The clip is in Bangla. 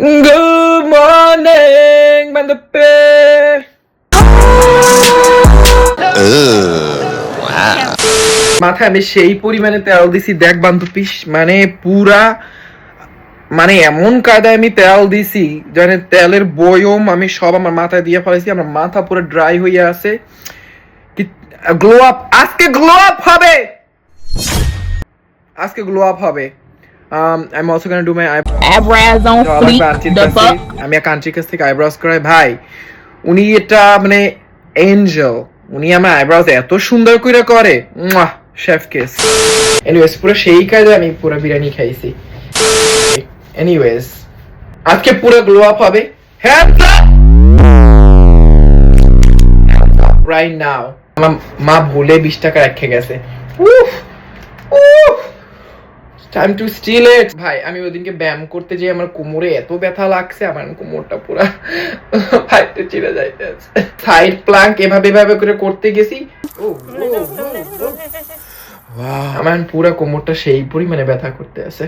Good morning, Mandape. মাথায় আমি সেই পরিমাণে তেল দিছি দেখ বান্ধবী, মানে পুরা মানে এমন কায়দায় আমি তেল দিছি জানে তেলের বয়ম আমি সব আমার মাথায় দিয়ে ফেলেছি। আমার মাথা পুরো ড্রাই হয়ে আছে। গ্লো আপ আজকে গ্লো আপ হবে, আজকে গ্লো আপ হবে। I'm also gonna do my eyebrows on fleek. The fuck? আমি এক আন্টির কাছ থেকে আইব্রোজ করাই ভাই। উনি এটা মানে এঞ্জেল, উনি আমার আইব্রোজ এত সুন্দর করে করে, শেফ কিস। এনিওয়েজ পুরো সেই কাজে আমি পুরো বিরিয়ানি খাইছি। এনিওয়েজ আজকে পুরো গ্লো আপ হবে। Hands up right now. আমার মা ভুলে 20 টাকা রেখে গেছে। উফ উফ টাইম টু স্টিল ইট। ভাই আমি ওদিনকে ব্যায়াম করতে যেয়ে আমার কোমরে এত ব্যথা লাগছে, আমার কোমরটা পুরো ফাইটে চিড়ে যাইতেছে। সাইড প্লাঙ্ক এভাবে এভাবে করে করতে গেছি, আমার পুরো কোমরটা সেই পরিমাণে ব্যথা করতে আছে।